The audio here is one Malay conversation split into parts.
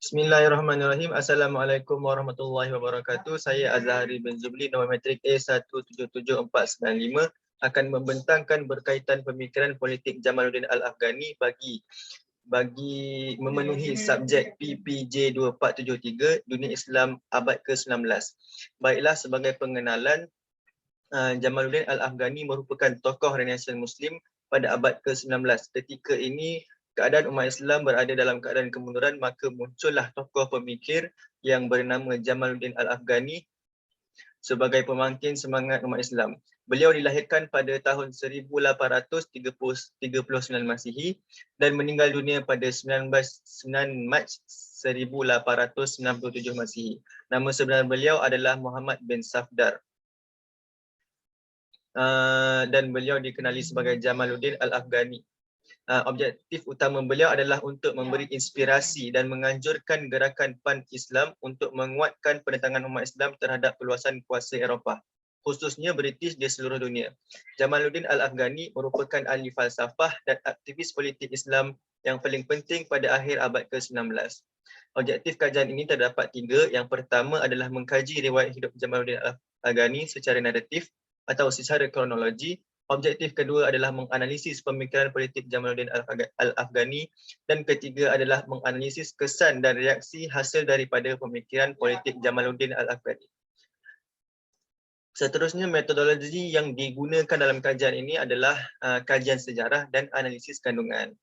Bismillahirrahmanirrahim. Assalamualaikum warahmatullahi wabarakatuh. Saya Azhari bin Zubli, nombor matrik A177495, akan membentangkan berkaitan pemikiran politik Jamaluddin Al-Afghani bagi memenuhi subjek PPJ 2473 Dunia Islam abad ke-19. Baiklah, sebagai pengenalan, Jamaluddin Al-Afghani merupakan tokoh Renaissance Muslim pada abad ke-19. Ketika ini keadaan umat Islam berada dalam keadaan kemunduran, maka muncullah tokoh pemikir yang bernama Jamaluddin Al-Afghani sebagai pemangkin semangat umat Islam. Beliau dilahirkan pada tahun 1839 Masihi dan meninggal dunia pada 9 Mac 1897 Masihi. Nama sebenar beliau adalah Muhammad bin Safdar. Dan beliau dikenali sebagai Jamaluddin Al-Afghani. Objektif utama beliau adalah untuk memberi inspirasi dan menganjurkan gerakan PAN Islam untuk menguatkan penentangan umat Islam terhadap perluasan kuasa Eropah, khususnya British di seluruh dunia. Jamaluddin Al-Afghani merupakan ahli falsafah dan aktivis politik Islam yang paling penting pada akhir abad ke-19. Objektif kajian ini terdapat tiga. Yang pertama adalah mengkaji riwayat hidup Jamaluddin Al-Afghani secara naratif atau secara kronologi. Objektif kedua adalah menganalisis pemikiran politik Jamaluddin Al-Afghani, dan ketiga adalah menganalisis kesan dan reaksi hasil daripada pemikiran politik Jamaluddin Al-Afghani. Seterusnya, metodologi yang digunakan dalam kajian ini adalah kajian sejarah dan analisis kandungan.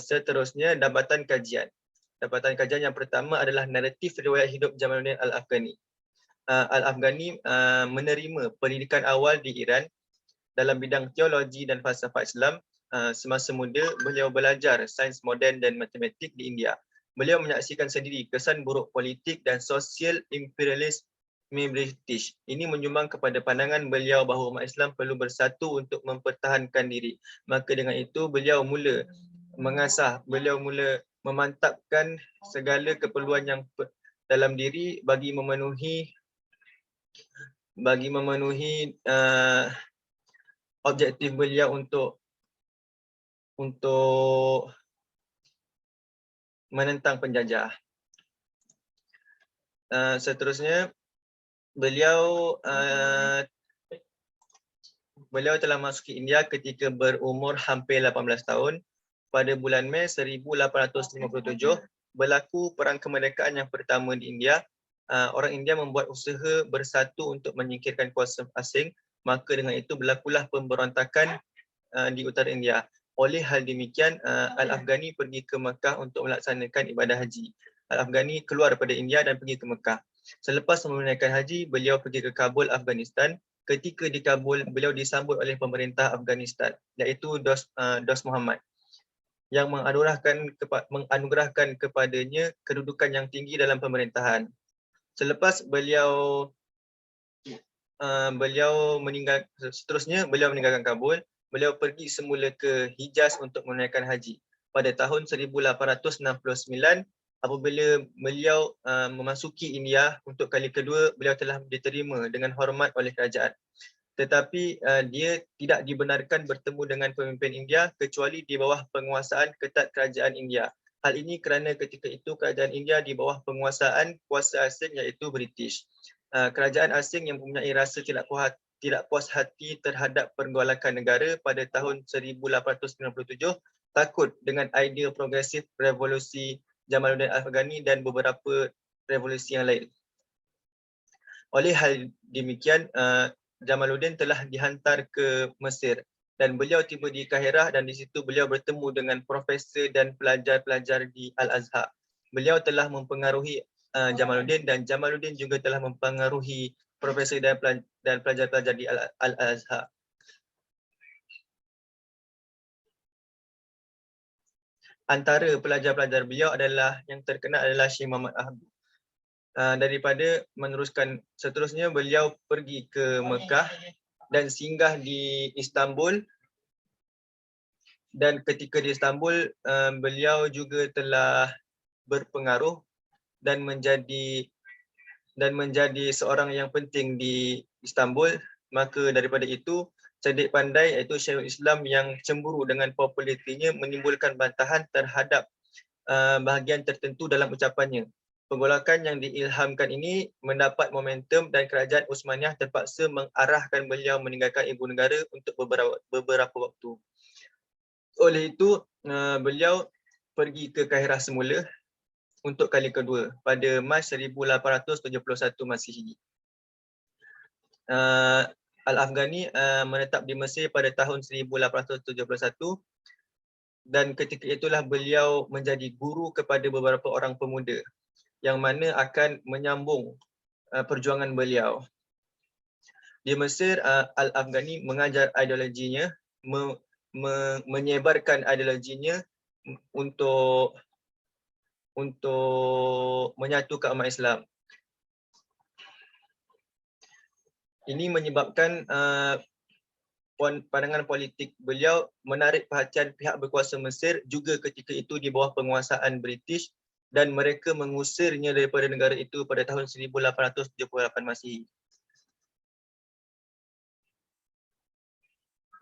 Seterusnya, dapatan kajian. Dapatan kajian yang pertama adalah naratif riwayat hidup Jamaluddin Al-Afghani. Al-Afghani menerima pendidikan awal di Iran dalam bidang teologi dan falsafah Islam. Semasa muda, beliau belajar sains moden dan matematik di India. Beliau menyaksikan sendiri kesan buruk politik dan sosial imperialisme British. Ini menyumbang kepada pandangan beliau bahawa umat Islam perlu bersatu untuk mempertahankan diri. Maka dengan itu, beliau mula memantapkan segala keperluan yang dalam diri bagi memenuhi objektif beliau untuk menentang penjajah. Seterusnya, beliau telah masuki India ketika berumur hampir 18 tahun. Pada bulan Mei 1857, berlaku perang kemerdekaan yang pertama di India. Orang India membuat usaha bersatu untuk menyingkirkan kuasa asing. Maka dengan itu berlakulah pemberontakan di utara India. Oleh hal demikian, Al-Afghani pergi ke Mekah untuk melaksanakan ibadah haji. Al-Afghani keluar daripada India dan pergi ke Mekah. Selepas menunaikan haji, beliau pergi ke Kabul, Afghanistan. Ketika di Kabul, beliau disambut oleh pemerintah Afghanistan, iaitu Dos Muhammad, yang menganugerahkan kepadanya kedudukan yang tinggi dalam pemerintahan. Selepas beliau meninggalkan Kabul, beliau pergi semula ke Hijaz untuk menunaikan haji. Pada tahun 1869, apabila beliau memasuki India untuk kali kedua, beliau telah diterima dengan hormat oleh kerajaan. Tetapi dia tidak dibenarkan bertemu dengan pemimpin India kecuali di bawah penguasaan ketat kerajaan India. Hal ini kerana ketika itu kerajaan India di bawah penguasaan kuasa asing, iaitu British. Kerajaan asing yang mempunyai rasa tidak puas hati terhadap pergolakan negara pada tahun 1897 takut dengan idea progresif revolusi Jamaluddin Al-Afghani dan beberapa revolusi yang lain. Oleh hal demikian, Jamaluddin telah dihantar ke Mesir dan beliau tiba di Kahirah, dan di situ beliau bertemu dengan profesor dan pelajar-pelajar di Al-Azhar. Beliau telah mempengaruhi Jamaluddin, dan Jamaluddin juga telah mempengaruhi profesor dan pelajar-pelajar di Al-Azhar. Antara pelajar-pelajar beliau yang terkenal adalah Syekh Muhammad Ahmad. Daripada meneruskan, seterusnya beliau pergi ke Mekah dan singgah di Istanbul, dan ketika di Istanbul beliau juga telah berpengaruh dan menjadi seorang yang penting di Istanbul. Maka daripada itu, cerdik pandai iaitu Syekhul Islam yang cemburu dengan popularitinya menimbulkan bantahan terhadap bahagian tertentu dalam ucapannya. Penggolakan yang diilhamkan ini mendapat momentum dan kerajaan Uthmaniyah terpaksa mengarahkan beliau meninggalkan ibu negara untuk beberapa waktu. Oleh itu, beliau pergi ke Kairah semula untuk kali kedua pada Mac 1871 Masihi. Al-Afghani menetap di Mesir pada tahun 1871 dan ketika itulah beliau menjadi guru kepada beberapa orang pemuda yang mana akan menyambung perjuangan beliau. Di Mesir, Al-Afghani mengajar ideologinya, menyebarkan ideologinya untuk menyatukan umat Islam. Ini menyebabkan pandangan politik beliau menarik perhatian pihak berkuasa Mesir juga ketika itu di bawah penguasaan British dan mereka mengusirnya daripada negara itu pada tahun 1878 Masihi.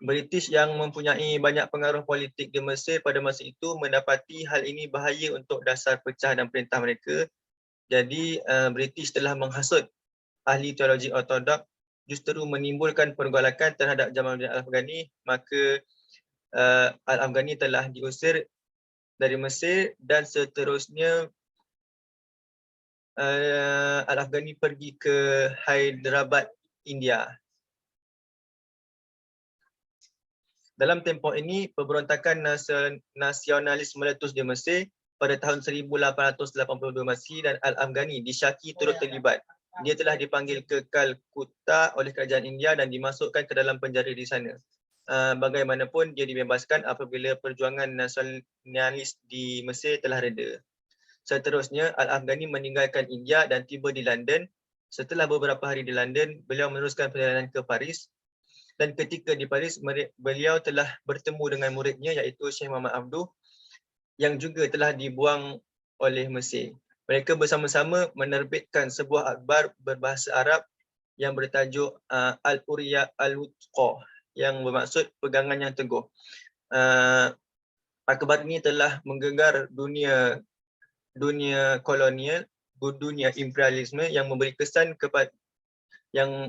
British yang mempunyai banyak pengaruh politik di Mesir pada masa itu mendapati hal ini bahaya untuk dasar pecah dan perintah mereka. Jadi British telah menghasut ahli teologi ortodok justru menimbulkan pergolakan terhadap Jamaluddin Al-Afghani, maka Al-Afghani telah diusir dari Mesir dan seterusnya Al-Afghani pergi ke Hyderabad, India. Dalam tempoh ini, pemberontakan nasionalis meletus di Mesir pada tahun 1882 Masihi dan Al-Afghani disyaki turut terlibat. Dia telah dipanggil ke Kalkutta oleh kerajaan India dan dimasukkan ke dalam penjara di sana. Bagaimanapun, dia dibebaskan apabila perjuangan nasionalis di Mesir telah reda. Seterusnya, Al-Afghani meninggalkan India dan tiba di London. Setelah beberapa hari di London, beliau meneruskan perjalanan ke Paris. Dan ketika di Paris, beliau telah bertemu dengan muridnya iaitu Syekh Muhammad Abduh yang juga telah dibuang oleh Mesir. Mereka bersama-sama menerbitkan sebuah akhbar berbahasa Arab yang bertajuk Al-Urya Al-Wuthqa yang bermaksud pegangan yang teguh. Akhbar ini telah menggegar dunia kolonial, dunia imperialisme yang memberi kesan kepada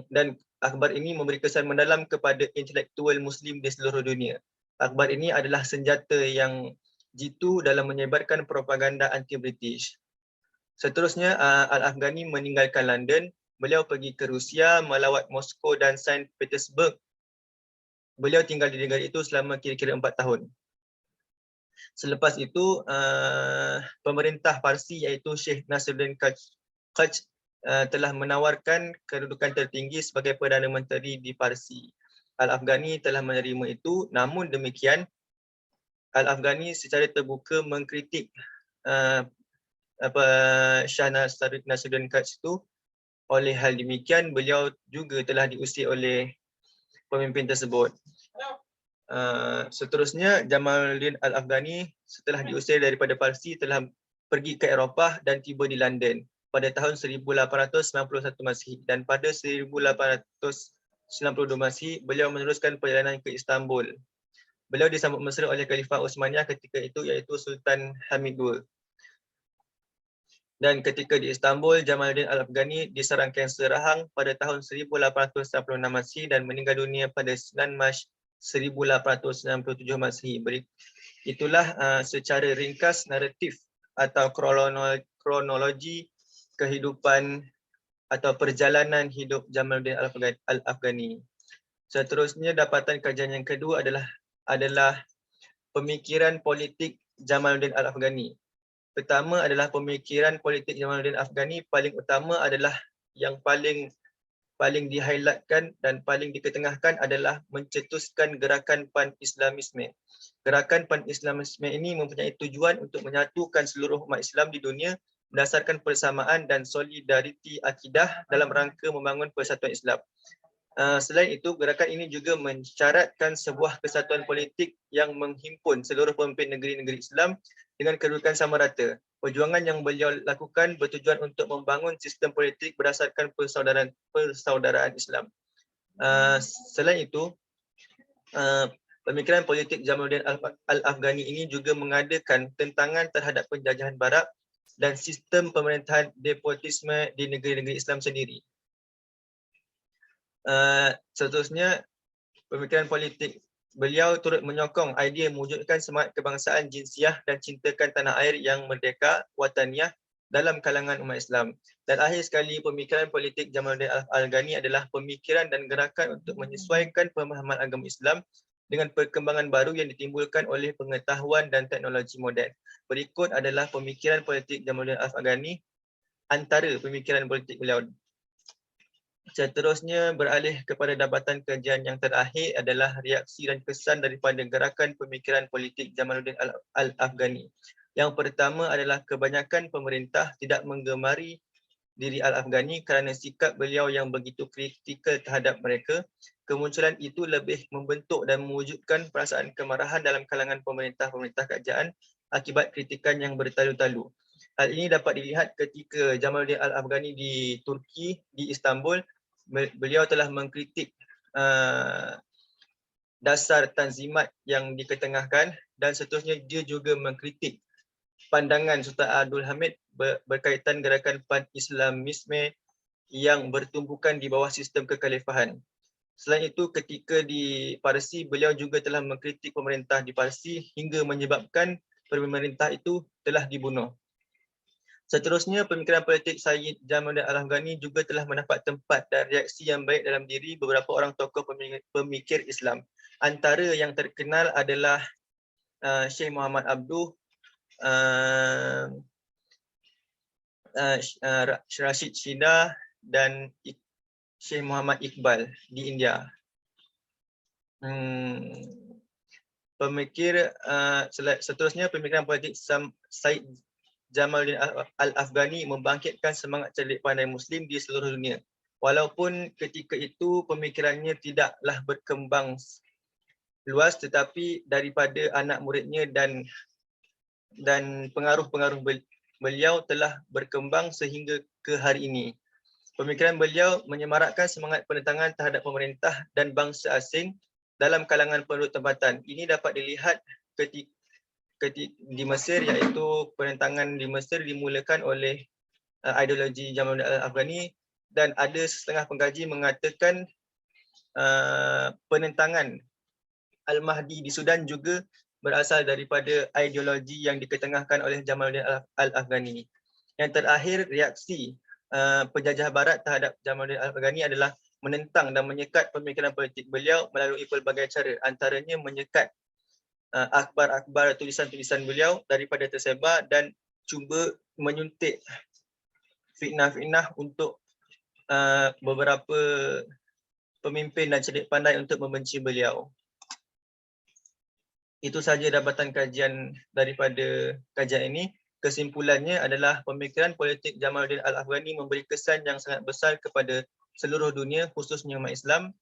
dan akhbar ini memberi kesan mendalam kepada intelektual Muslim di seluruh dunia. Akhbar ini adalah senjata yang jitu dalam menyebarkan propaganda anti-British. Seterusnya, Al-Afghani meninggalkan London. Beliau pergi ke Rusia, melawat Moskow dan Saint Petersburg. Beliau tinggal di negara itu selama kira-kira 4 tahun. Selepas itu, pemerintah Parsi iaitu Syekh Nasruddin Kach telah menawarkan kedudukan tertinggi sebagai Perdana Menteri di Parsi. Al-Afghani telah menerima itu, namun demikian Al-Afghani secara terbuka mengkritik Shah Nasruddin Kach itu. Oleh hal demikian, beliau juga telah diusir oleh pemimpin tersebut. Seterusnya, Jamaluddin Al-Afghani setelah diusir daripada Parsi telah pergi ke Eropah dan tiba di London pada tahun 1891 Masihi dan pada 1892 Masihi beliau meneruskan perjalanan ke Istanbul. Beliau disambut mesra oleh Khalifah Uthmaniyah ketika itu iaitu Sultan Hamid II. Dan ketika di Istanbul, Jamaluddin Al-Afghani diserang kanser rahang pada tahun 1896 Masihi dan meninggal dunia pada 9 Mac 1897 Masihi. Itulah secara ringkas naratif atau kronologi kehidupan atau perjalanan hidup Jamaluddin Al-Afghani. Seterusnya, dapatan kajian yang kedua adalah pemikiran politik Jamaluddin Al-Afghani. Pertama adalah pemikiran politik Jamaluddin Al-Afghani paling utama adalah yang paling di-highlightkan dan paling diketengahkan adalah mencetuskan gerakan Pan-Islamisme. Gerakan Pan-Islamisme ini mempunyai tujuan untuk menyatukan seluruh umat Islam di dunia berdasarkan persamaan dan solidariti akidah dalam rangka membangun persatuan Islam. Selain itu, gerakan ini juga mensyaratkan sebuah kesatuan politik yang menghimpun seluruh pemimpin negeri-negeri Islam dengan kedudukan sama rata. Perjuangan yang beliau lakukan bertujuan untuk membangun sistem politik berdasarkan persaudaraan Islam. Selain itu, Pemikiran politik Jamaluddin Al-Afghani ini juga mengadakan tentangan terhadap penjajahan Barat dan sistem pemerintahan nepotisme di negeri-negeri Islam sendiri. Seterusnya, pemikiran politik beliau turut menyokong idea mewujudkan semangat kebangsaan, jinsiah dan cintakan tanah air yang merdeka, wataniyah dalam kalangan umat Islam. Dan akhir sekali, pemikiran politik Jamaluddin Al-Afghani adalah pemikiran dan gerakan untuk menyesuaikan pemahaman agama Islam dengan perkembangan baru yang ditimbulkan oleh pengetahuan dan teknologi moden. Berikut adalah pemikiran politik Jamaluddin Al-Afghani, antara pemikiran politik beliau. Seterusnya, beralih kepada dapatan kajian yang terakhir adalah reaksi dan kesan daripada gerakan pemikiran politik Jamaluddin Al-Afghani. Yang pertama adalah kebanyakan pemerintah tidak menggemari diri Al-Afghani kerana sikap beliau yang begitu kritikal terhadap mereka. Kemunculan itu lebih membentuk dan mewujudkan perasaan kemarahan dalam kalangan pemerintah-pemerintah kerajaan akibat kritikan yang bertalu-talu. Hal ini dapat dilihat ketika Jamaluddin Al-Afghani di Turki, di Istanbul, beliau telah mengkritik dasar tanzimat yang diketengahkan, dan seterusnya dia juga mengkritik pandangan Sultan Abdul Hamid berkaitan gerakan pan-Islamisme yang bertumbukan di bawah sistem kekhalifahan. Selain itu, ketika di Parsi, beliau juga telah mengkritik pemerintah di Parsi hingga menyebabkan pemerintah itu telah dibunuh. Seterusnya, pemikiran politik Sayyid Jamaluddin Al-Afghani juga telah mendapat tempat dan reaksi yang baik dalam diri beberapa orang tokoh pemikir Islam. Antara yang terkenal adalah Syekh Muhammad Abduh, Rashid Shida dan Syekh Muhammad Iqbal di India. Seterusnya, pemikiran politik Sayyid Jamaluddin Al-Afghani membangkitkan semangat cerdik pandai Muslim di seluruh dunia. Walaupun ketika itu pemikirannya tidaklah berkembang luas, tetapi daripada anak muridnya dan pengaruh-pengaruh beliau telah berkembang sehingga ke hari ini. Pemikiran beliau menyemarakkan semangat penentangan terhadap pemerintah dan bangsa asing dalam kalangan penduduk tempatan. Ini dapat dilihat ketika di Mesir, iaitu penentangan di Mesir dimulakan oleh ideologi Jamaluddin Al-Afghani, dan ada setengah pengkaji mengatakan penentangan Al-Mahdi di Sudan juga berasal daripada ideologi yang diketengahkan oleh Jamaluddin Al-Afghani. Yang terakhir, reaksi penjajah Barat terhadap Jamaluddin Al-Afghani adalah menentang dan menyekat pemikiran politik beliau melalui pelbagai cara, antaranya menyekat akhbar-akhbar, tulisan-tulisan beliau daripada tersebar dan cuba menyuntik fitnah-fitnah untuk beberapa pemimpin dan cerdik pandai untuk membenci beliau. Itu sahaja dapatan kajian daripada kajian ini. Kesimpulannya adalah pemikiran politik Jamaluddin Al-Afghani memberi kesan yang sangat besar kepada seluruh dunia, khususnya umat Islam.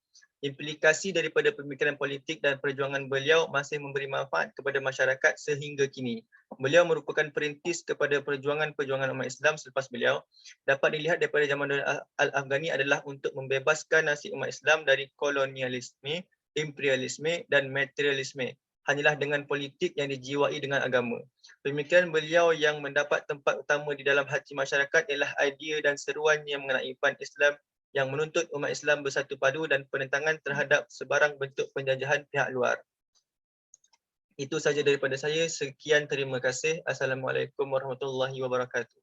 Implikasi daripada pemikiran politik dan perjuangan beliau masih memberi manfaat kepada masyarakat sehingga kini. Beliau merupakan perintis kepada perjuangan-perjuangan umat Islam selepas beliau. Dapat dilihat daripada Jamaluddin Al-Afghani adalah untuk membebaskan nasib umat Islam dari kolonialisme, imperialisme dan materialisme. Hanyalah dengan politik yang dijiwai dengan agama. Pemikiran beliau yang mendapat tempat utama di dalam hati masyarakat ialah idea dan seruan yang mengenai pan Islam yang menuntut umat Islam bersatu padu dan penentangan terhadap sebarang bentuk penjajahan pihak luar. Itu saja daripada saya. Sekian, terima kasih. Assalamualaikum warahmatullahi wabarakatuh.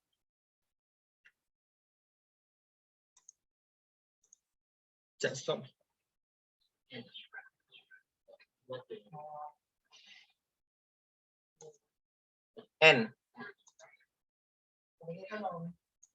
Cak stop. N.